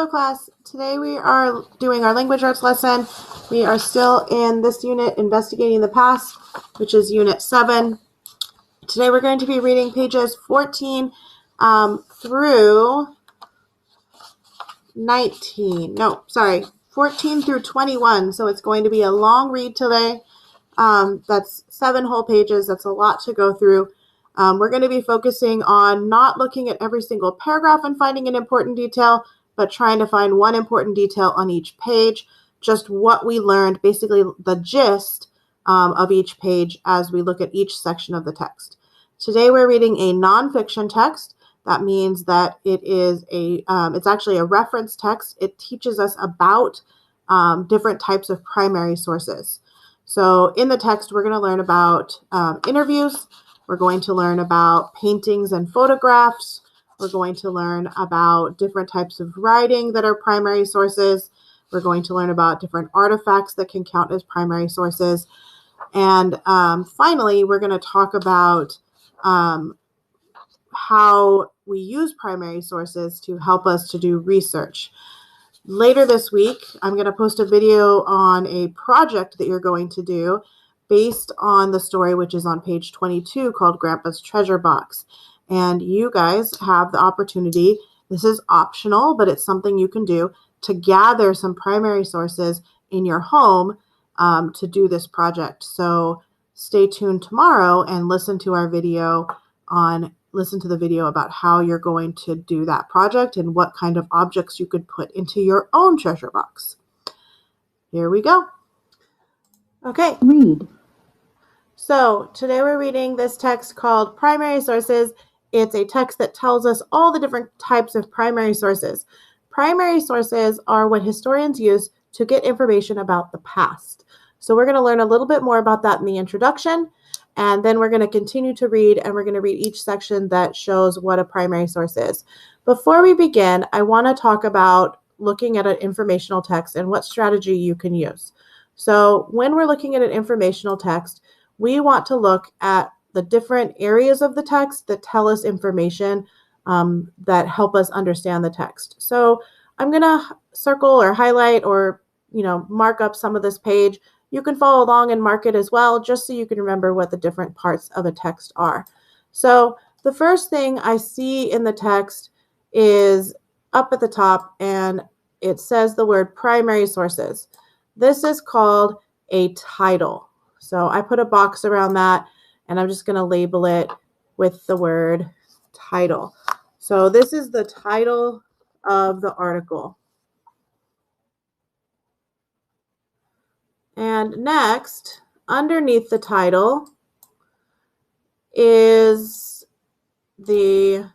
Hello class, today we are doing our language arts lesson. We are still in this unit, Investigating the Past, which is unit 7. Today we're going to be reading pages 14 through 14 through 21. So it's going to be a long read today. That's 7 whole pages. That's a lot to go through. We're going to be focusing on not looking at every single paragraph and finding an important detail, but trying to find one important detail on each page, just what we learned, basically the gist of each page as we look at each section of the text. Today we're reading a nonfiction text. That means that it's actually a reference text. It teaches us about different types of primary sources. So in the text, we're going to learn about interviews. We're going to learn about paintings and photographs. We're going to learn about different types of writing that are primary sources. We're going to learn about different artifacts that can count as primary sources. And finally, we're going to talk about how we use primary sources to help us to do research. Later this week, I'm going to post a video on a project that you're going to do based on the story, which is on page 22, called Grandpa's Treasure Box. And you guys have the opportunity, this is optional, but it's something you can do, to gather some primary sources in your home to do this project. So stay tuned tomorrow and listen to the video about how you're going to do that project and what kind of objects you could put into your own treasure box. Here we go. Okay. Read. So today we're reading this text called Primary Sources. It's a text that tells us all the different types of primary sources. Primary sources are what historians use to get information about the past. So we're going to learn a little bit more about that in the introduction, and then we're going to continue to read, and we're going to read each section that shows what a primary source is. Before we begin, I want to talk about looking at an informational text and what strategy you can use. So when we're looking at an informational text, we want to look at the different areas of the text that tell us information that help us understand the text. So I'm going to circle or highlight or mark up some of this page. You can follow along and mark it as well, just so you can remember what the different parts of a text are. So the first thing I see in the text is up at the top, and it says the word primary sources. This is called a title. So I put a box around that, and I'm just going to label it with the word title. So this is the title of the article. And next, underneath the title is the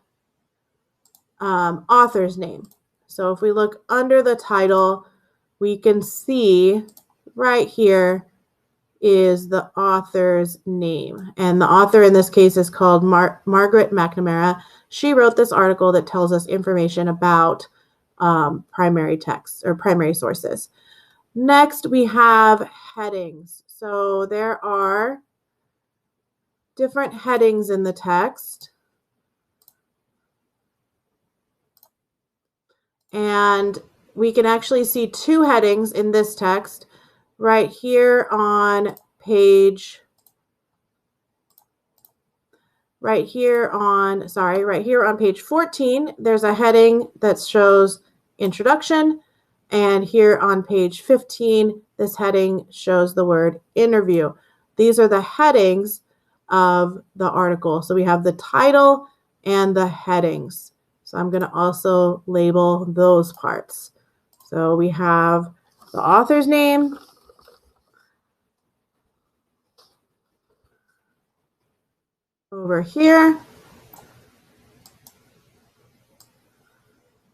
author's name. So if we look under the title, we can see right here is the author's name. And the author in this case is called Margaret McNamara. She wrote this article that tells us information about primary texts or primary sources. Next, we have headings. So there are different headings in the text. And we can actually see 2 headings in this text. Right here on page 14, there's a heading that shows introduction. And here on page 15, this heading shows the word interview. These are the headings of the article. So we have the title and the headings. So I'm going to also label those parts. So we have the author's name, over here.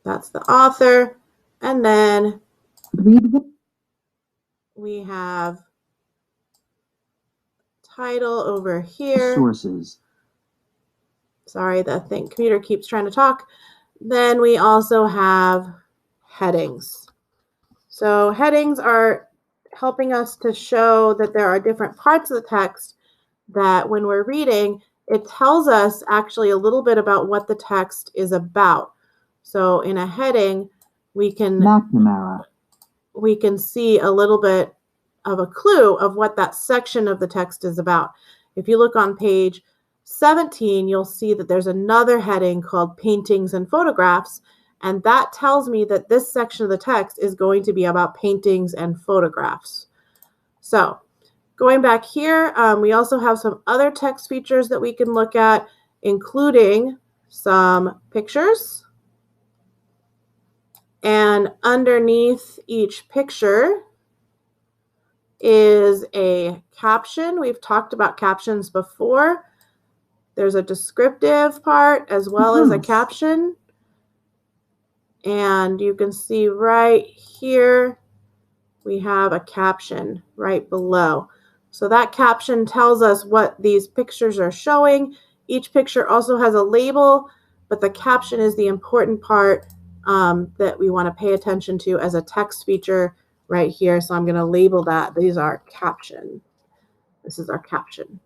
That's the author. And then we have title over here. Sources. Sorry, the computer keeps trying to talk. Then we also have headings. So headings are helping us to show that there are different parts of the text that when we're reading, it tells us actually a little bit about what the text is about. So in a heading, we can McNamara. we can see a little bit of a clue of what that section of the text is about. If you look on page 17, you'll see that there's another heading called Paintings and Photographs, and that tells me that this section of the text is going to be about paintings and photographs. So going back here, we also have some other text features that we can look at, including some pictures. And underneath each picture is a caption. We've talked about captions before. There's a descriptive part as well as a caption. And you can see right here, we have a caption right below. So that caption tells us what these pictures are showing. Each picture also has a label, but the caption is the important part that we want to pay attention to as a text feature right here. So I'm going to label that. These are caption. This is our caption.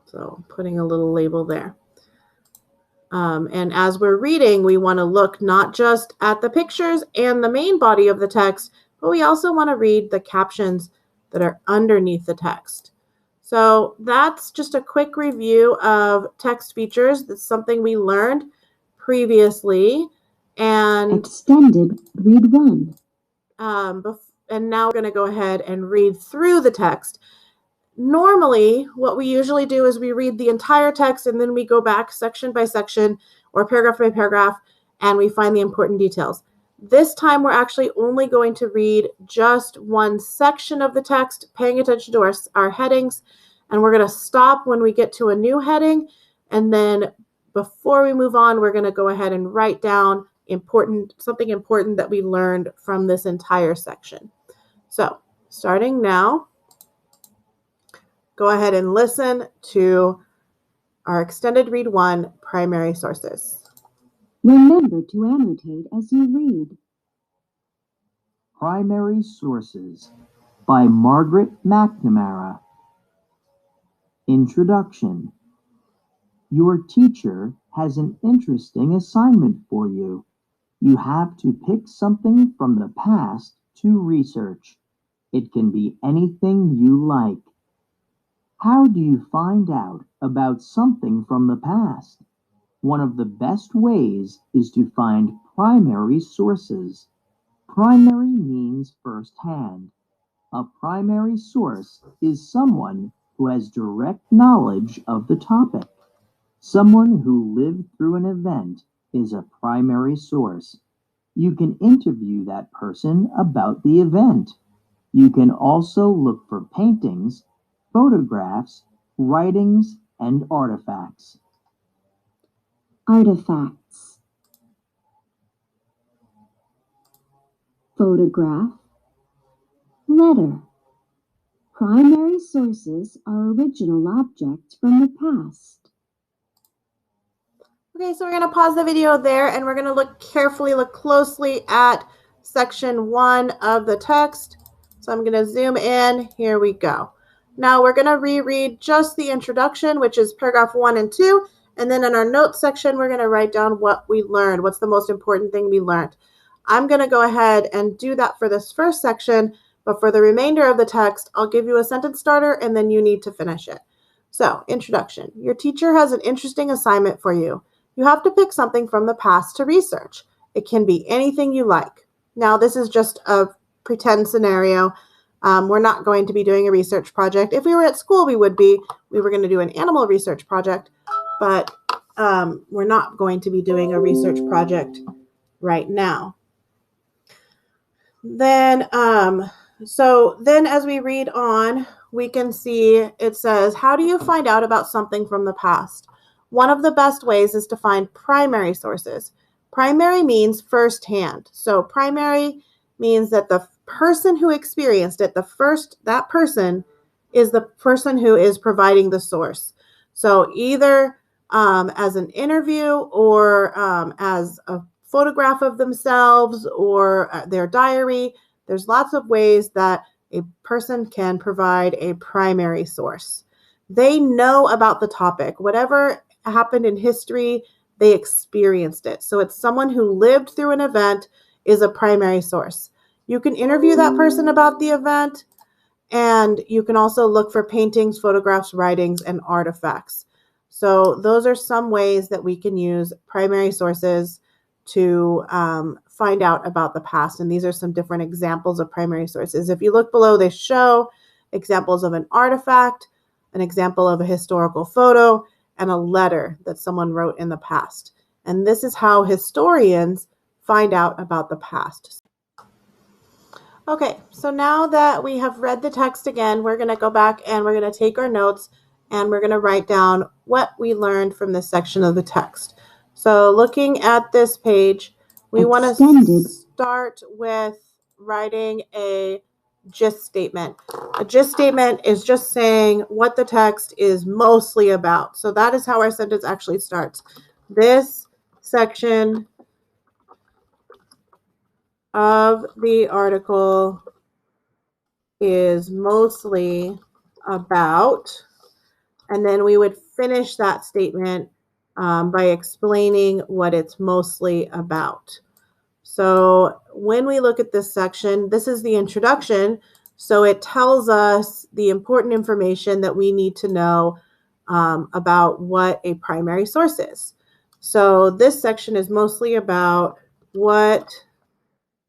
So putting a little label there. And as we're reading, we want to look not just at the pictures and the main body of the text, but we also want to read the captions that are underneath the text. So that's just a quick review of text features. That's something we learned previously. And extended read one. And now we're going to go ahead and read through the text. Normally, what we usually do is we read the entire text and then we go back section by section or paragraph by paragraph and we find the important details. This time, we're actually only going to read just one section of the text, paying attention to our headings, and we're going to stop when we get to a new heading. And then before we move on, we're going to go ahead and write down something important that we learned from this entire section. So starting now, go ahead and listen to our extended read one primary sources. Remember to annotate as you read. Primary Sources by Margaret McNamara. Introduction. Your teacher has an interesting assignment for you. You have to pick something from the past to research. It can be anything you like. How do you find out about something from the past? One of the best ways is to find primary sources. Primary means first-hand. A primary source is someone who has direct knowledge of the topic. Someone who lived through an event is a primary source. You can interview that person about the event. You can also look for paintings, photographs, writings, and artifacts. Artifacts. Photograph. Letter. Primary sources are original objects from the past. Okay, so we're going to pause the video there and we're going to look closely at section 1 of the text. So I'm going to zoom in. Here we go. Now we're going to reread just the introduction, which is paragraph 1 and 2. And then in our notes section, we're going to write down what we learned. What's the most important thing we learned? I'm going to go ahead and do that for this first section, but for the remainder of the text, I'll give you a sentence starter and then you need to finish it. So, introduction. Your teacher has an interesting assignment for you. You have to pick something from the past to research. It can be anything you like. Now, this is just a pretend scenario. We're not going to be doing a research project. If we were at school, we would be. We were going to do an animal research project, but we're not going to be doing a research project right now. Then, as we read on, we can see it says, how do you find out about something from the past? One of the best ways is to find primary sources. Primary means firsthand. So primary means that the person who experienced it, that person is the person who is providing the source. So either as an interview or as a photograph of themselves or their diary. There's lots of ways that a person can provide a primary source. They know about the topic. Whatever happened in history, they experienced it. So it's someone who lived through an event is a primary source. You can interview that person about the event, and you can also look for paintings, photographs, writings, and artifacts. So those are some ways that we can use primary sources to find out about the past. And these are some different examples of primary sources. If you look below, they show examples of an artifact, an example of a historical photo, and a letter that someone wrote in the past. And this is how historians find out about the past. Okay, so now that we have read the text again, we're going to go back and we're going to take our notes and we're going to write down what we learned from this section of the text. So looking at this page, we want to start with writing a gist statement. A gist statement is just saying what the text is mostly about. So that is how our sentence actually starts. This section of the article is mostly about, and then we would finish that statement by explaining what it's mostly about. So when we look at this section, this is the introduction. So it tells us the important information that we need to know about what a primary source is. So this section is mostly about what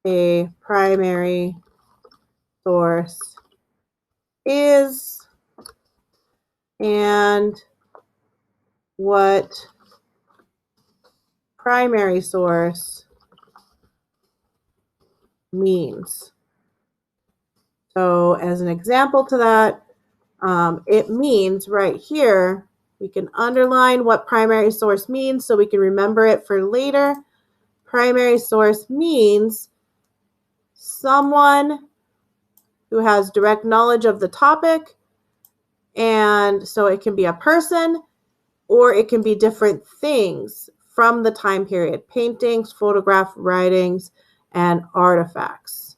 a primary source is and what primary source means. So as an example to that, it means right here, we can underline what primary source means so we can remember it for later. Primary source means someone who has direct knowledge of the topic, and so it can be a person or it can be different things from the time period: paintings, photographs, writings, and artifacts.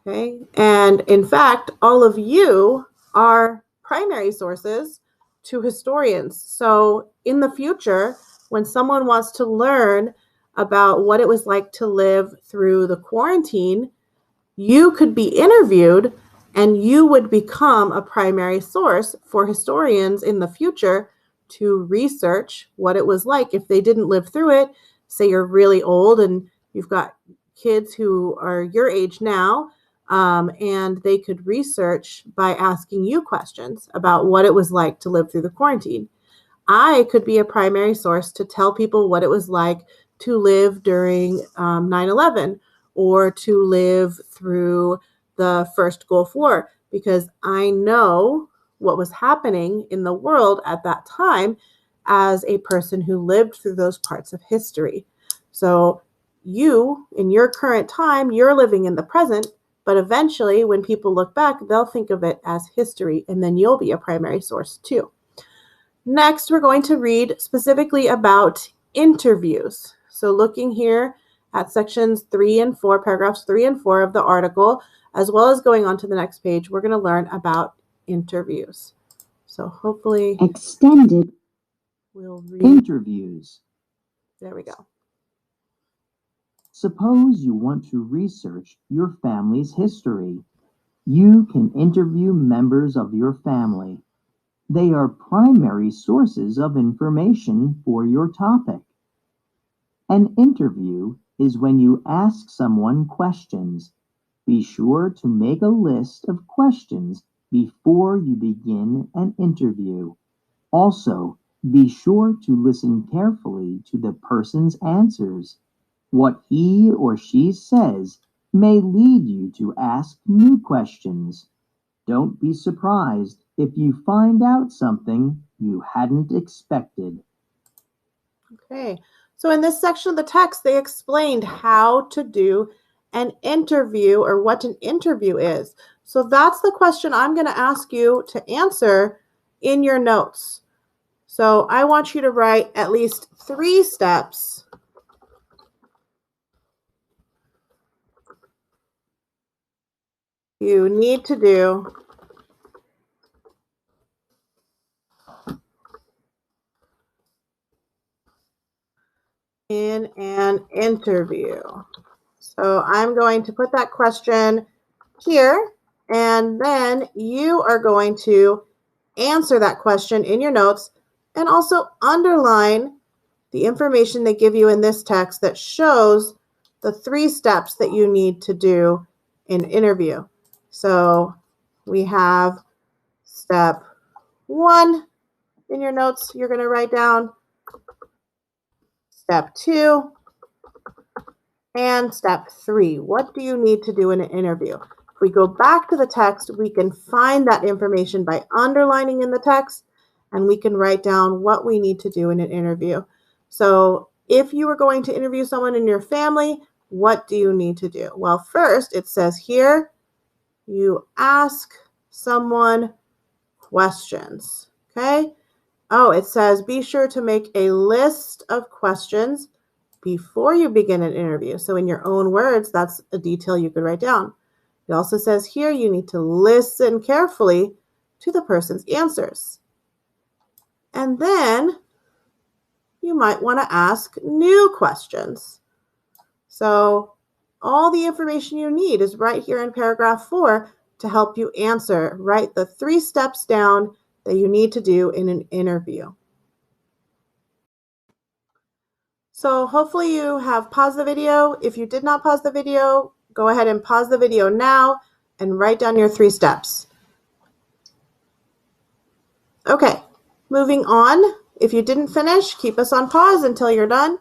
Okay, and in fact, all of you are primary sources to historians. So in the future, when someone wants to learn about what it was like to live through the quarantine, you could be interviewed and you would become a primary source for historians in the future to research what it was like if they didn't live through it. Say you're really old and you've got kids who are your age now, and they could research by asking you questions about what it was like to live through the quarantine. I could be a primary source to tell people what it was like to live during 9/11 or to live through the first Gulf War, because I know what was happening in the world at that time as a person who lived through those parts of history. So you, in your current time, you're living in the present, but eventually when people look back, they'll think of it as history, and then you'll be a primary source too. Next, we're going to read specifically about interviews. So looking here at sections 3 and 4, paragraphs 3 and 4 of the article, as well as going on to the next page, we're going to learn about interviews. So hopefully Extended we'll read. Interviews. There we go. Suppose you want to research your family's history. You can interview members of your family. They are primary sources of information for your topic. An interview is when you ask someone questions. Be sure to make a list of questions before you begin an interview. Also, be sure to listen carefully to the person's answers. What he or she says may lead you to ask new questions. Don't be surprised if you find out something you hadn't expected. Okay, so in this section of the text, they explained how to do an interview or what an interview is. So that's the question I'm going to ask you to answer in your notes. So I want you to write at least 3 steps you need to do in an interview? So I'm going to put that question here, and then you are going to answer that question in your notes and also underline the information they give you in this text that shows the 3 steps that you need to do in an interview. So we have step 1 in your notes you're going to write down, step 2, and step 3. What do you need to do in an interview? If we go back to the text, we can find that information by underlining in the text, and we can write down what we need to do in an interview. So if you were going to interview someone in your family, what do you need to do? Well, first it says here, you ask someone questions, okay? Oh, it says be sure to make a list of questions before you begin an interview. So in your own words, that's a detail you could write down. It also says here you need to listen carefully to the person's answers. And then you might want to ask new questions. So all the information you need is right here in paragraph 4 to help you answer. Write the 3 steps down that you need to do in an interview. So hopefully you have paused the video. If you did not pause the video, go ahead and pause the video now and write down your 3 steps. Okay, moving on. If you didn't finish, keep us on pause until you're done.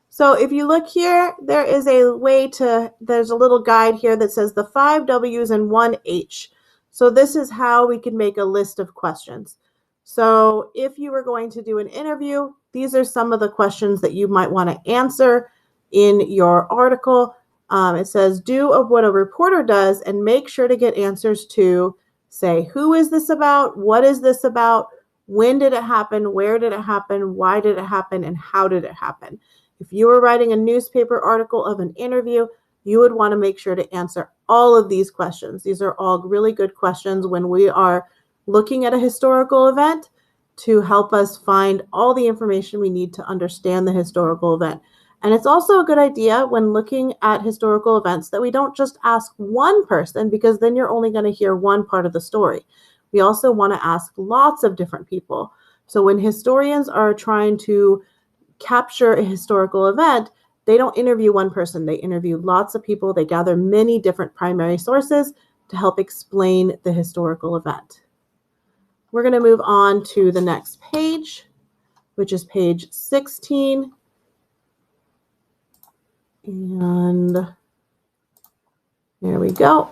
So if you look here, there's a little guide here that says the 5 W's and 1 H. So this is how we can make a list of questions. So if you were going to do an interview, these are some of the questions that you might want to answer in your article. It says, do what a reporter does and make sure to get answers to, say, who is this about? What is this about? When did it happen? Where did it happen? Why did it happen? And how did it happen? If you were writing a newspaper article of an interview, you would want to make sure to answer all of these questions. These are all really good questions when we are looking at a historical event to help us find all the information we need to understand the historical event. And it's also a good idea when looking at historical events that we don't just ask one person, because then you're only going to hear one part of the story. We also want to ask lots of different people. So when historians are trying to capture a historical event, they don't interview one person. They interview lots of people. They gather many different primary sources to help explain the historical event. We're going to move on to the next page, which is page 16. And there we go.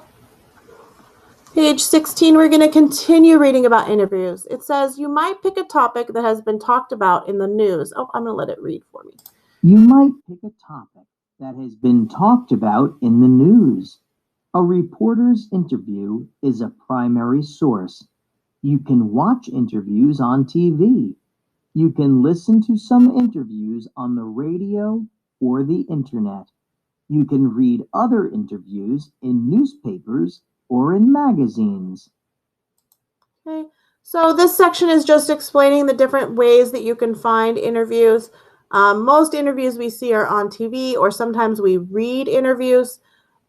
Page 16, we're going to continue reading about interviews. It says, you might pick a topic that has been talked about in the news. Oh, I'm going to let it read for me. You might pick a topic that has been talked about in the news. A reporter's interview is a primary source. You can watch interviews on TV. You can listen to some interviews on the radio or the internet. You can read other interviews in newspapers or in magazines. Okay, so this section is just explaining the different ways that you can find interviews. Most interviews we see are on TV, or sometimes we read interviews.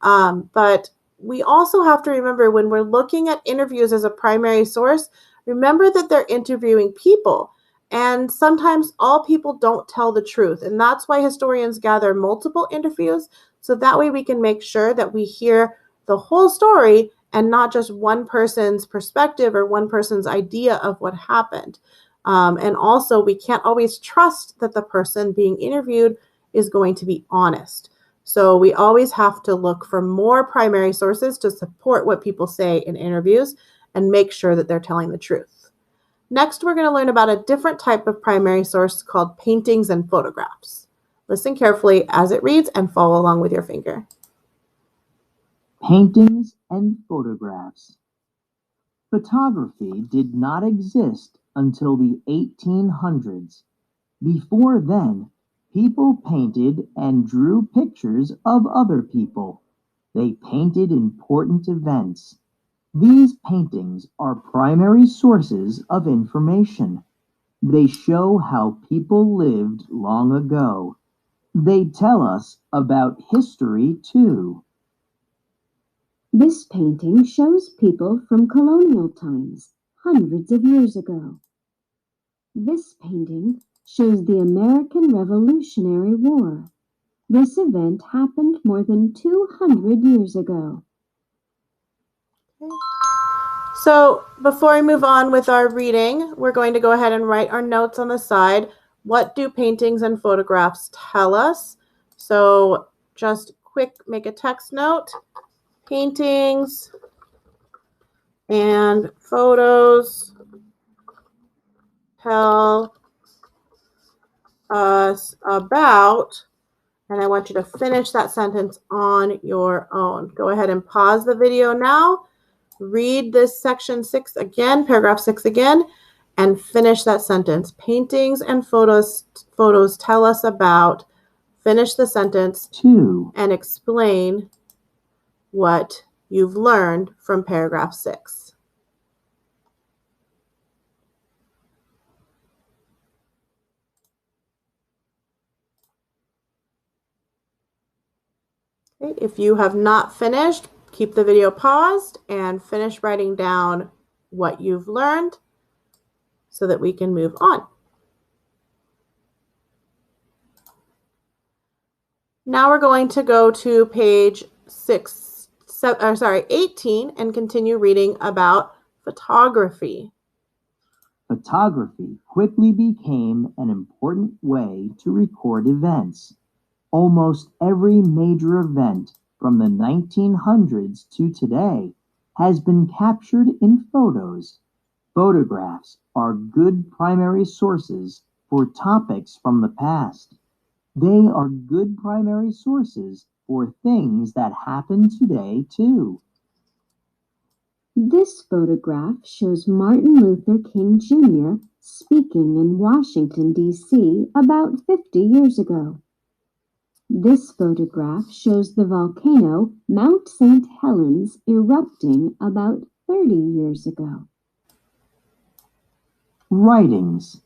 But we also have to remember when we're looking at interviews as a primary source, remember that they're interviewing people. And sometimes all people don't tell the truth. And that's why historians gather multiple interviews. So that way we can make sure that we hear the whole story and not just one person's perspective or one person's idea of what happened. And also, we can't always trust that the person being interviewed is going to be honest. So we always have to look for more primary sources to support what people say in interviews and make sure that they're telling the truth. Next, we're going to learn about a different type of primary source called paintings and photographs. Listen carefully as it reads and follow along with your finger. Paintings and photographs. Photography did not exist until the 1800s. Before then, people painted and drew pictures of other people. They painted important events. These paintings are primary sources of information. They show how people lived long ago. They tell us about history too. This painting shows people from colonial times, hundreds of years ago. This painting shows the American Revolutionary War. This event happened more than 200 years ago. So before we move on with our reading, we're going to go ahead and write our notes on the side. What do paintings and photographs tell us? So just quick, make a text note. Paintings and photos tell us about, and I want you to finish that sentence on your own. Go ahead and pause the video now. Read this section 6 again, paragraph 6 again, and finish that sentence. Paintings and photos tell us about. Finish the sentence 2. and explain what you've learned from paragraph 6. Okay, if you have not finished, keep the video paused and finish writing down what you've learned so that we can move on. Now we're going to go to page 18 and continue reading about photography. Photography quickly became an important way to record events. Almost every major event from the 1900s to today has been captured in photos. Photographs are good primary sources for topics from the past. They are good primary sources for things that happen today, too. This photograph shows Martin Luther King Jr. speaking in Washington, D.C. about 50 years ago. This photograph shows the volcano Mount St. Helens erupting about 30 years ago. Writings.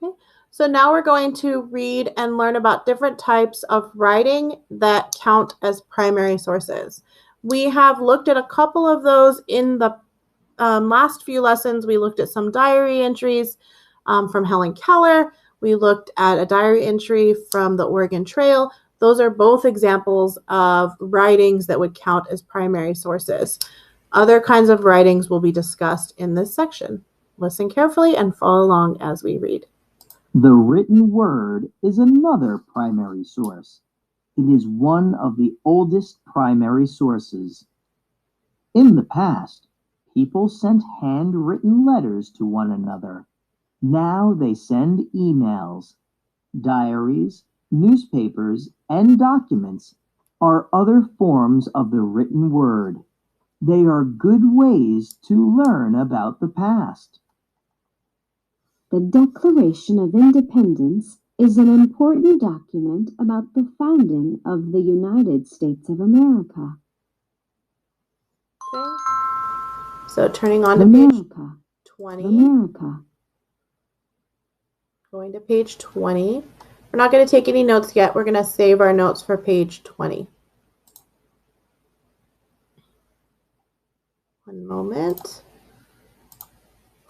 Okay, so now we're going to read and learn about different types of writing that count as primary sources. We have looked at a couple of those in the last few lessons. We looked at some diary entries from Helen Keller. We looked at a diary entry from the Oregon Trail. Those are both examples of writings that would count as primary sources. Other kinds of writings will be discussed in this section. Listen carefully and follow along as we read. The written word is another primary source. It is one of the oldest primary sources. In the past, people sent handwritten letters to one another. Now they send emails. Diaries, newspapers, and documents are other forms of the written word. They are good ways to learn about the past. The Declaration of Independence is an important document about the founding of the United States of America. Okay. So turning on to page 20. America. Going to page 20. We're not going to take any notes yet. We're going to save our notes for page 20. One moment.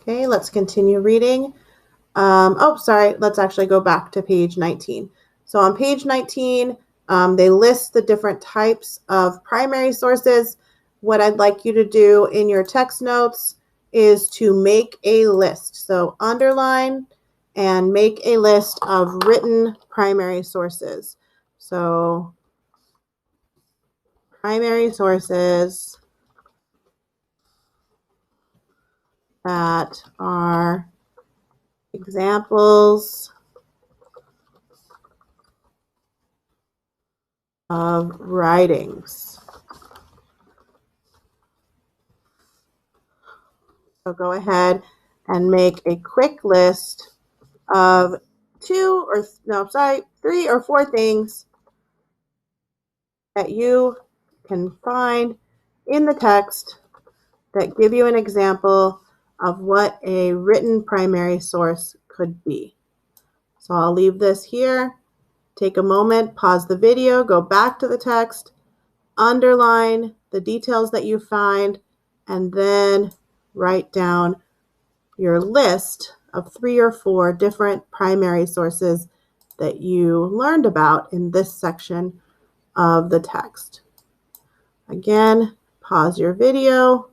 Okay, let's continue reading. Let's actually go back to page 19. So on page 19, they list the different types of primary sources. What I'd like you to do in your text notes is to make a list. So underline and make a list of written primary sources. So primary sources that are examples of writings. So go ahead and make a quick list of 3 or 4 things that you can find in the text that give you an example of what a written primary source could be. So I'll leave this here take a moment, pause the video, go back to the text, underline the details that you find, and then write down your list of 3 or 4 different primary sources that you learned about in this section of the text. Again, pause your video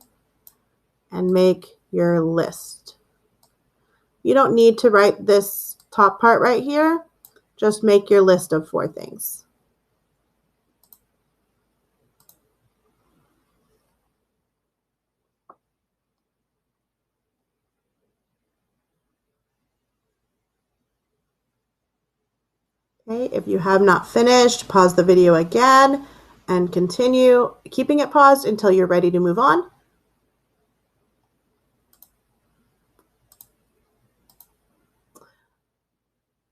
and make your list. You don't need to write this top part right here. Just make your list of 4 things. Okay, if you have not finished, pause the video again and continue keeping it paused until you're ready to move on.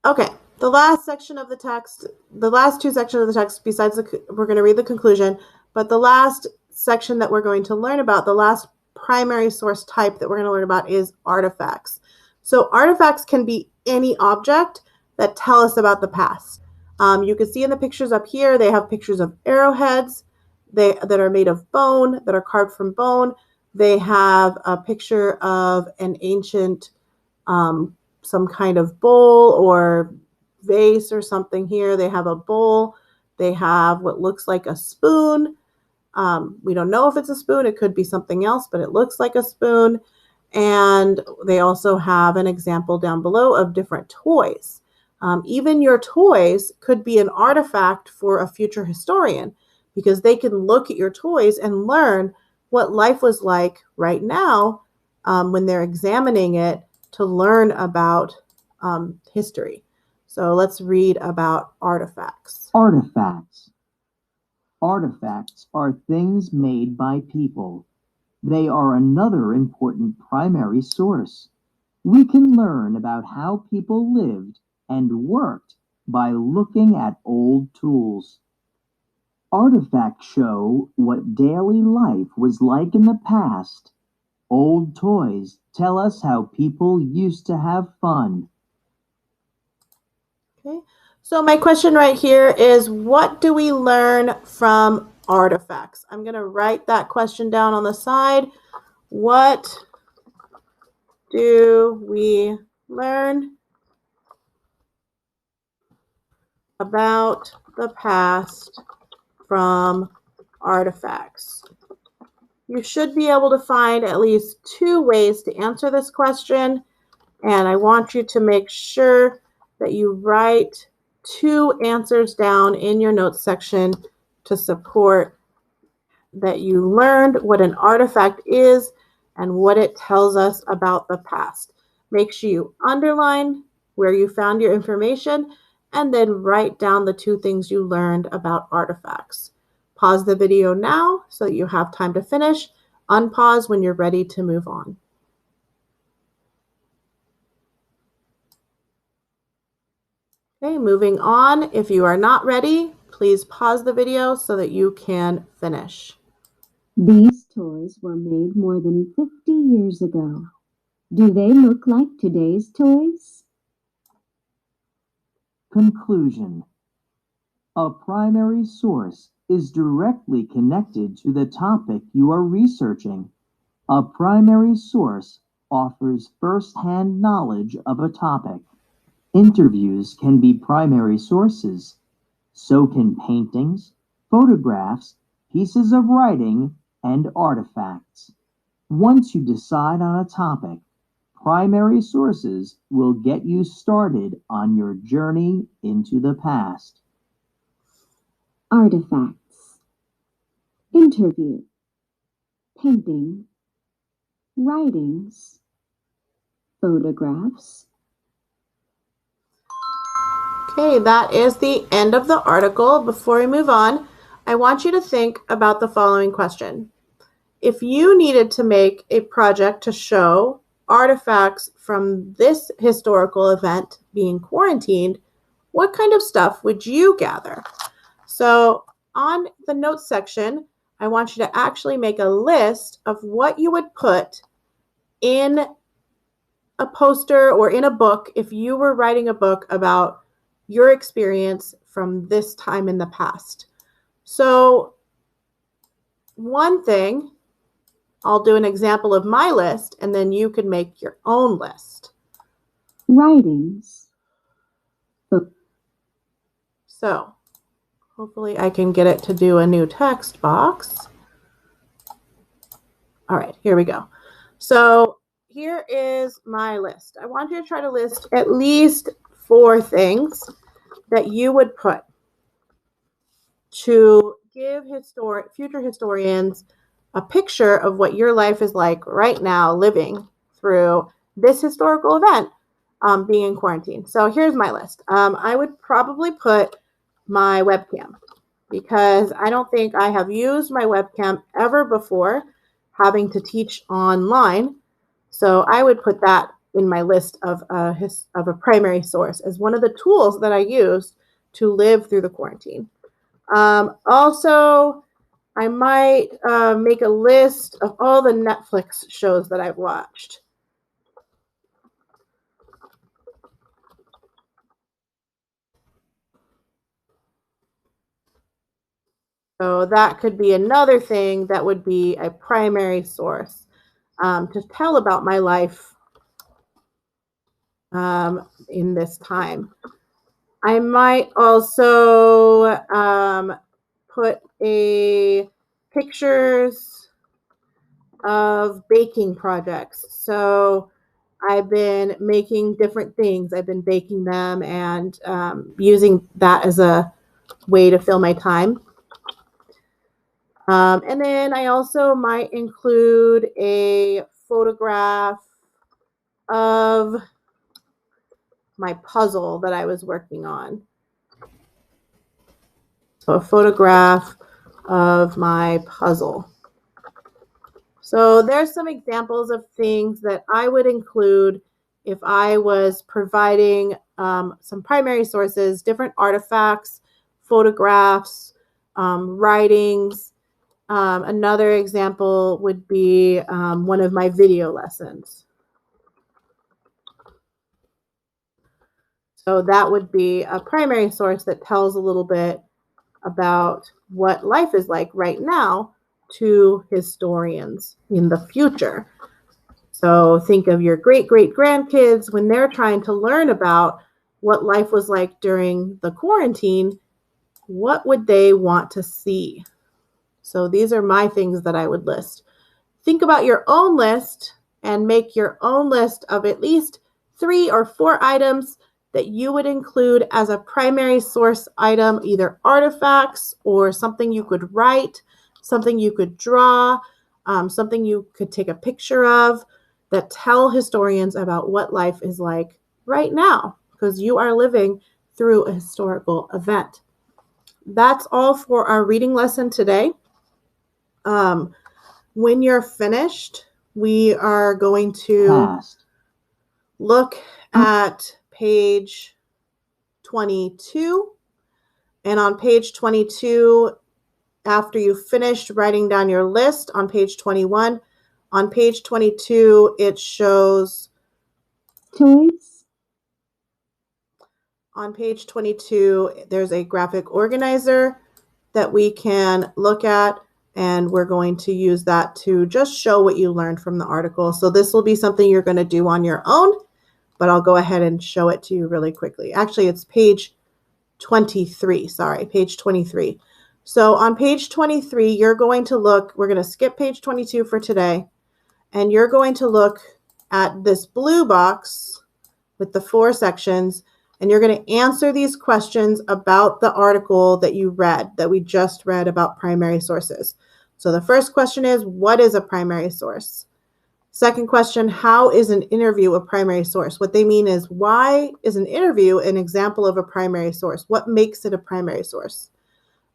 Okay, the last section of the text, the last 2 sections of the text, besides we're going to read the conclusion, but the last section that we're going to learn about, the last primary source type that we're going to learn about is artifacts. So artifacts can be any object that tell us about the past. You can see in the pictures up here, they have pictures of arrowheads that are made of bone, that are carved from bone. They have a picture of an ancient some kind of bowl or vase or something here. They have a bowl. They have what looks like a spoon. We don't know if it's a spoon. It could be something else, but it looks like a spoon. And they also have an example down below of different toys. Even your toys could be an artifact for a future historian because they can look at your toys and learn what life was like right now when they're examining it to learn about history. So let's read about artifacts. Artifacts. Artifacts are things made by people. They are another important primary source. We can learn about how people lived and worked by looking at old tools. Artifacts show what daily life was like in the past. Old toys tell us how people used to have fun. Okay, so my question right here is, what do we learn from artifacts? I'm going to write that question down on the side. What do we learn about the past from artifacts? You should be able to find at least 2 ways to answer this question, and I want you to make sure that you write 2 answers down in your notes section to support that you learned what an artifact is and what it tells us about the past. Make sure you underline where you found your information and then write down the 2 things you learned about artifacts. Pause the video now so that you have time to finish. Unpause when you're ready to move on. Okay, moving on. If you are not ready, please pause the video so that you can finish. These toys were made more than 50 years ago. Do they look like today's toys? Conclusion. A primary source is directly connected to the topic you are researching. A primary source offers first-hand knowledge of a topic. Interviews can be primary sources. So can paintings, photographs, pieces of writing, and artifacts. Once you decide on a topic, primary sources will get you started on your journey into the past. Artifacts. Interview. Painting. Writings. Photographs. Okay, that is the end of the article. Before we move on, I want you to think about the following question. If you needed to make a project to show artifacts from this historical event being quarantined, what kind of stuff would you gather? So on the notes section, I want you to actually make a list of what you would put in a poster or in a book if you were writing a book about your experience from this time in the past. So one thing, I'll do an example of my list, and then you can make your own list. Writings. So hopefully I can get it to do a new text box. All right, here we go. So here is my list. I want you to try to list at least 4 things that you would put to give future historians a picture of what your life is like right now living through this historical event, being in quarantine. So here's my list. I would probably put my webcam, because I don't think I have used my webcam ever before having to teach online. So I would put that in my list of a primary source as one of the tools that I used to live through the quarantine. Also, I might make a list of all the Netflix shows that I've watched. So that could be another thing that would be a primary source to tell about my life in this time. I might also put pictures of baking projects. So I've been making different things. I've been baking them and using that as a way to fill my time. And then I also might include a photograph of my puzzle that I was working on. So a photograph of my puzzle. So there's some examples of things that I would include if I was providing some primary sources, different artifacts, photographs, writings. Another example would be one of my video lessons. So that would be a primary source that tells a little bit about what life is like right now to historians in the future. So think of your great-great-grandkids when they're trying to learn about what life was like during the quarantine. What would they want to see? So these are my things that I would list. Think about your own list and make your own list of at least 3 or 4 items that you would include as a primary source item, either artifacts or something you could write, something you could draw, something you could take a picture of, that tell historians about what life is like right now, because you are living through a historical event. That's all for our reading lesson today. When you're finished, we are going to look at page 22. And on page 22, after you've finished writing down your list on page 21, on page 22, it shows toys. On page 22, there's a graphic organizer that we can look at, and we're going to use that to just show what you learned from the article. So this will be something you're going to do on your own, but I'll go ahead and show it to you really quickly. Actually, it's page 23. Sorry, page 23. So on page 23, you're going to look, we're going to skip page 22 for today, and you're going to look at this blue box with the 4 sections, and you're going to answer these questions about the article that you read, that we just read about primary sources. So the first question is, what is a primary source? Second question, how is an interview a primary source? What they mean is, why is an interview an example of a primary source? What makes it a primary source?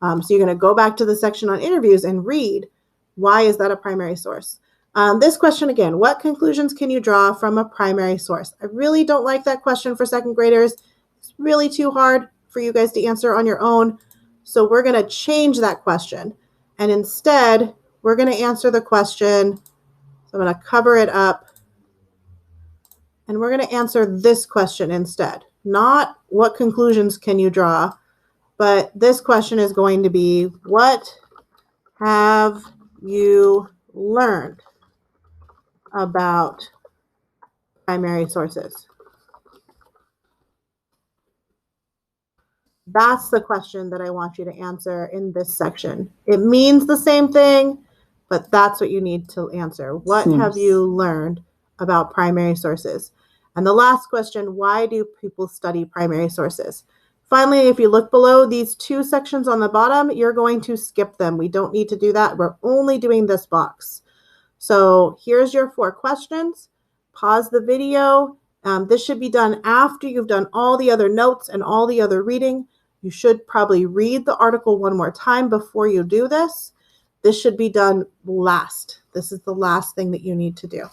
So you're going to go back to the section on interviews and read, why is that a primary source? This question again, what conclusions can you draw from a primary source? I really don't like that question for second graders. It's really too hard for you guys to answer on your own. So we're going to change that question. And instead, we're going to answer the question. So I'm going to cover it up. And we're going to answer this question instead. Not what conclusions can you draw, But this question is going to be, what have you learned about primary sources? That's the question that I want you to answer in this section. It means the same thing, but that's what you need to answer. What have you learned about primary sources? And the last question, why do people study primary sources? Finally, if you look below these two sections on the bottom, you're going to skip them. We don't need to do that. We're only doing this box. So here's your 4 questions. Pause the video. This should be done after you've done all the other notes and all the other reading. You should probably read the article one more time before you do this. This should be done last. This is the last thing that you need to do.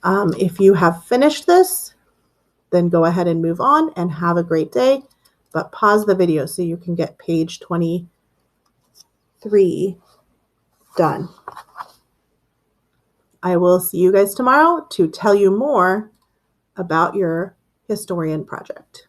If you have finished this, then go ahead and move on and have a great day. But pause the video so you can get page 23 done. I will see you guys tomorrow to tell you more about your historian project.